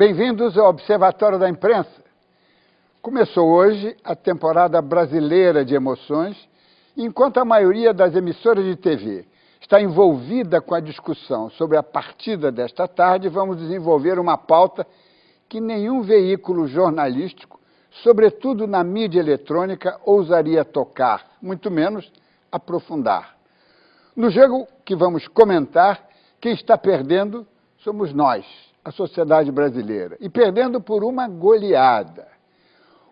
Bem-vindos ao Observatório da Imprensa. Começou hoje a temporada brasileira de emoções, enquanto a maioria das emissoras de TV está envolvida com a discussão sobre a partida desta tarde, vamos desenvolver uma pauta que nenhum veículo jornalístico, sobretudo na mídia eletrônica, ousaria tocar, muito menos aprofundar. No jogo que vamos comentar, quem está perdendo somos nós, a sociedade brasileira, e perdendo por uma goleada.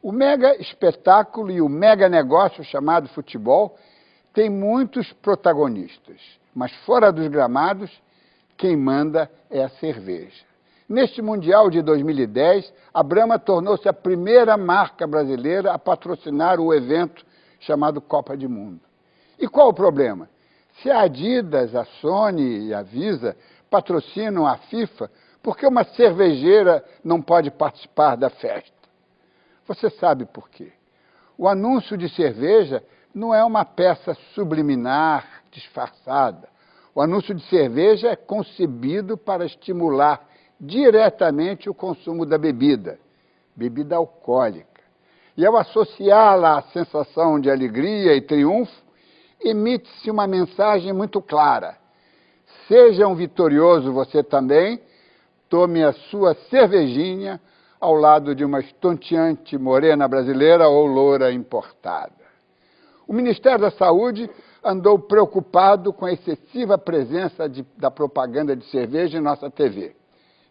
O mega espetáculo e o mega negócio chamado futebol tem muitos protagonistas, mas fora dos gramados, quem manda é a cerveja. Neste Mundial de 2010, a Brahma tornou-se a primeira marca brasileira a patrocinar o evento chamado Copa do Mundo. E qual o problema? Se a Adidas, a Sony e a Visa patrocinam a FIFA, por que uma cervejeira não pode participar da festa? Você sabe por quê. O anúncio de cerveja não é uma peça subliminar, disfarçada. O anúncio de cerveja é concebido para estimular diretamente o consumo da bebida alcoólica. E ao associá-la à sensação de alegria e triunfo, emite-se uma mensagem muito clara. Seja um vitorioso você também, tome a sua cervejinha ao lado de uma estonteante morena brasileira ou loura importada. O Ministério da Saúde andou preocupado com a excessiva presença da propaganda de cerveja em nossa TV.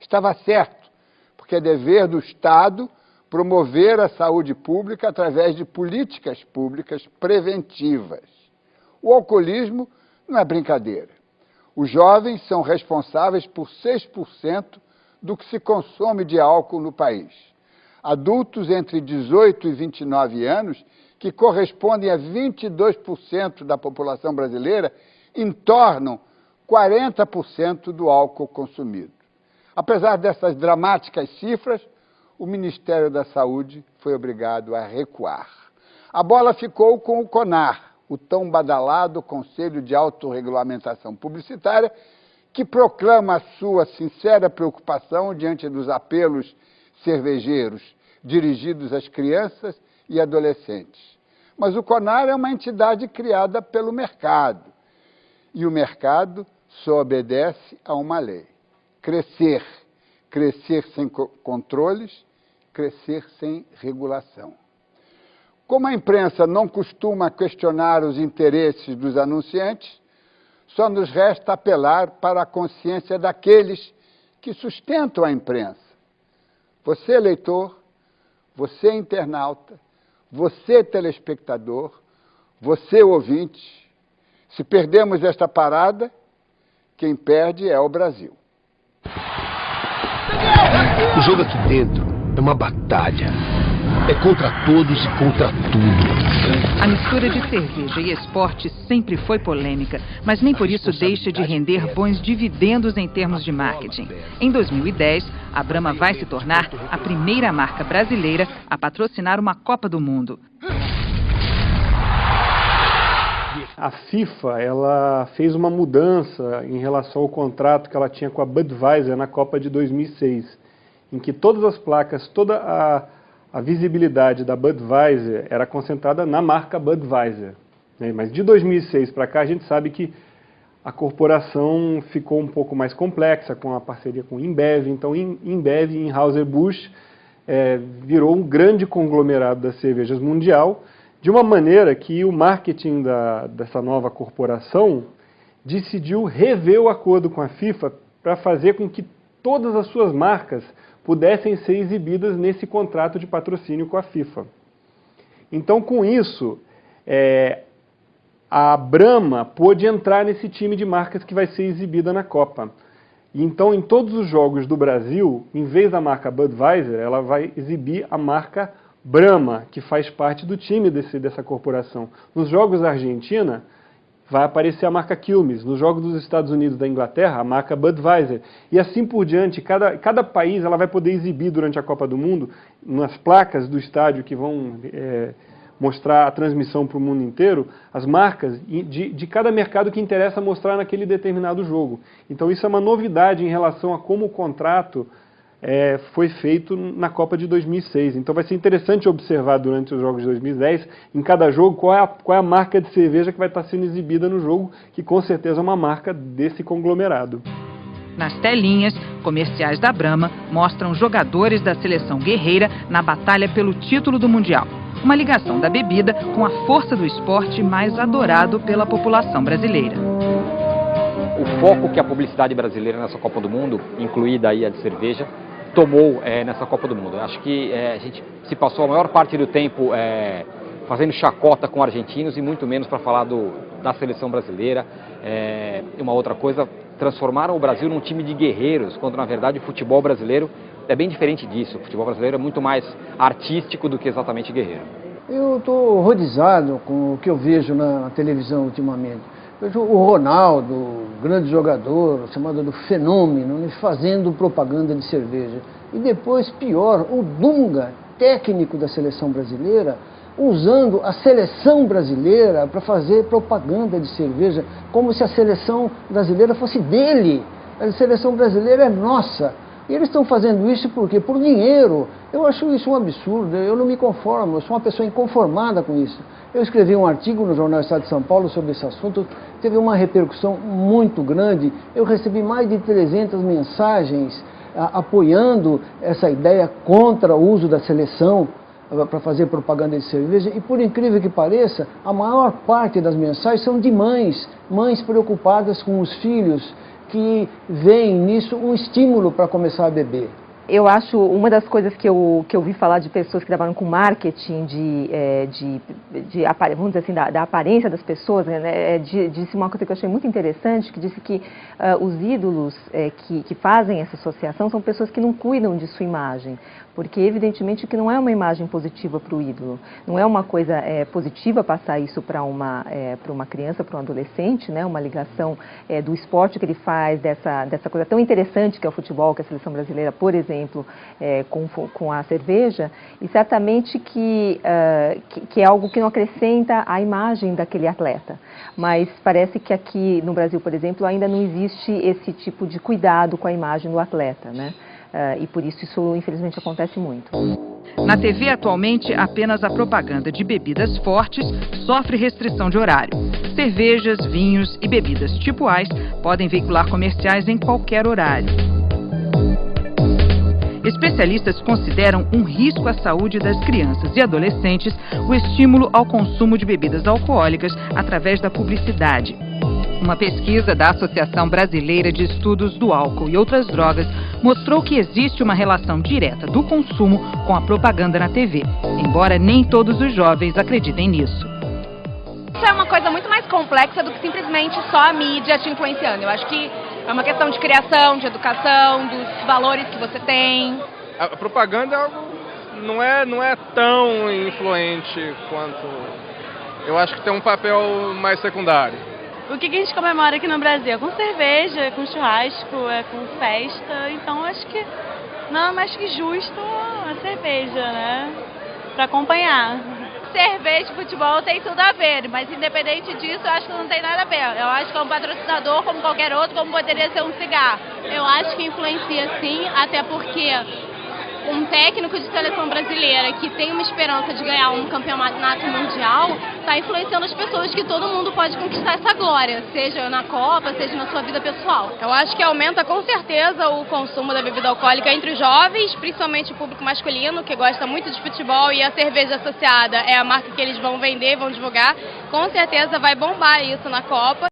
Estava certo, porque é dever do Estado promover a saúde pública através de políticas públicas preventivas. O alcoolismo não é brincadeira. Os jovens são responsáveis por 6% do que se consome de álcool no país. Adultos entre 18 e 29 anos, que correspondem a 22% da população brasileira, entornam 40% do álcool consumido. Apesar dessas dramáticas cifras, o Ministério da Saúde foi obrigado a recuar. A bola ficou com o CONAR, o tão badalado Conselho de Autorregulamentação Publicitária, que proclama a sua sincera preocupação diante dos apelos cervejeiros dirigidos às crianças e adolescentes. Mas o CONAR é uma entidade criada pelo mercado, e o mercado só obedece a uma lei: crescer. Crescer sem controles, crescer sem regulação. Como a imprensa não costuma questionar os interesses dos anunciantes, só nos resta apelar para a consciência daqueles que sustentam a imprensa. Você, leitor, você, internauta, você, telespectador, você, ouvinte, se perdemos esta parada, quem perde é o Brasil. O jogo aqui dentro é uma batalha. É contra todos e contra tudo. A mistura de cerveja e esporte sempre foi polêmica, mas nem por isso deixa de render bons dividendos em termos de marketing. Em 2010, a Brahma vai se tornar a primeira marca brasileira a patrocinar uma Copa do Mundo. A FIFA, ela fez uma mudança em relação ao contrato que ela tinha com a Budweiser na Copa de 2006, em que todas as placas, toda a visibilidade da Budweiser era concentrada na marca Budweiser, né? Mas de 2006 para cá a gente sabe que a corporação ficou um pouco mais complexa com a parceria com Embev, então Embev e Anheuser-Busch virou um grande conglomerado das cervejas mundial, de uma maneira que o marketing dessa nova corporação decidiu rever o acordo com a FIFA para fazer com que todas as suas marcas pudessem ser exibidas nesse contrato de patrocínio com a FIFA. Então, com isso, a Brahma pôde entrar nesse time de marcas que vai ser exibida na Copa. E então, em todos os jogos do Brasil, em vez da marca Budweiser, ela vai exibir a marca Brahma, que faz parte do time dessa corporação. Nos jogos da Argentina, vai aparecer a marca Quilmes. Nos jogos dos Estados Unidos e da Inglaterra, a marca Budweiser. E assim por diante, cada país ela vai poder exibir durante a Copa do Mundo, nas placas do estádio que vão mostrar a transmissão para o mundo inteiro, as marcas de cada mercado que interessa mostrar naquele determinado jogo. Então isso é uma novidade em relação a como o contrato foi feito na Copa de 2006. Então vai ser interessante observar durante os jogos de 2010, em cada jogo, qual é a marca de cerveja que vai estar sendo exibida no jogo, que com certeza é uma marca desse conglomerado. Nas telinhas, comerciais da Brahma mostram jogadores da seleção guerreira na batalha pelo título do Mundial. Uma ligação da bebida com a força do esporte mais adorado pela população brasileira. O foco que a publicidade brasileira nessa Copa do Mundo, incluída aí a de cerveja, tomou nessa Copa do Mundo. Acho que a gente se passou a maior parte do tempo fazendo chacota com argentinos e muito menos para falar da seleção brasileira. Uma outra coisa, transformaram o Brasil num time de guerreiros, quando na verdade o futebol brasileiro é bem diferente disso. O futebol brasileiro é muito mais artístico do que exatamente guerreiro. Eu estou horrorizado com o que eu vejo na televisão ultimamente. Vejo o Ronaldo, grande jogador, chamado do fenômeno, fazendo propaganda de cerveja. E depois, pior, o Dunga, técnico da seleção brasileira, usando a seleção brasileira para fazer propaganda de cerveja, como se a seleção brasileira fosse dele. A seleção brasileira é nossa. E eles estão fazendo isso por quê? Por dinheiro. Eu acho isso um absurdo, eu não me conformo, eu sou uma pessoa inconformada com isso. Eu escrevi um artigo no Jornal Estado de São Paulo sobre esse assunto, teve uma repercussão muito grande. Eu recebi mais de 300 mensagens apoiando essa ideia contra o uso da seleção para fazer propaganda de cerveja, e por incrível que pareça, a maior parte das mensagens são de mães preocupadas com os filhos, que veem nisso um estímulo para começar a beber. Eu acho, uma das coisas que eu ouvi falar de pessoas que trabalham com marketing, vamos dizer assim, da aparência das pessoas, né, disse uma coisa que eu achei muito interessante, que disse que os ídolos que fazem essa associação são pessoas que não cuidam de sua imagem, porque evidentemente que não é uma imagem positiva para o ídolo, não é uma coisa positiva passar isso para uma criança, para um adolescente, né, uma ligação do esporte que ele faz, dessa coisa tão interessante que é o futebol, que é a seleção brasileira, por exemplo, com a cerveja, e certamente que é algo que não acrescenta a imagem daquele atleta. Mas parece que aqui no Brasil, por exemplo, ainda não existe esse tipo de cuidado com a imagem do atleta, né? E por isso infelizmente acontece muito. Na TV atualmente, apenas a propaganda de bebidas fortes sofre restrição de horário. Cervejas, vinhos e bebidas tipo Ice podem veicular comerciais em qualquer horário. Especialistas consideram um risco à saúde das crianças e adolescentes o estímulo ao consumo de bebidas alcoólicas através da publicidade. Uma pesquisa da Associação Brasileira de Estudos do Álcool e Outras Drogas mostrou que existe uma relação direta do consumo com a propaganda na TV, embora nem todos os jovens acreditem nisso. Isso é uma coisa muito mais complexa do que simplesmente só a mídia te influenciando. Eu acho que é uma questão de criação, de educação, dos valores que você tem. A propaganda é algo, não é tão influente quanto... Eu acho que tem um papel mais secundário. O que a gente comemora aqui no Brasil? Com cerveja, com churrasco, com festa. Então acho que nada mais que justo a cerveja, né? Para acompanhar. Cerveja e futebol tem tudo a ver, mas independente disso, eu acho que não tem nada a ver. Eu acho que é um patrocinador como qualquer outro, como poderia ser um cigarro. Eu acho que influencia sim, até porque um técnico de seleção brasileira que tem uma esperança de ganhar um campeonato mundial está influenciando as pessoas que todo mundo pode conquistar essa glória, seja na Copa, seja na sua vida pessoal. Eu acho que aumenta com certeza o consumo da bebida alcoólica entre os jovens, principalmente o público masculino, que gosta muito de futebol, e a cerveja associada é a marca que eles vão vender, vão divulgar. Com certeza vai bombar isso na Copa.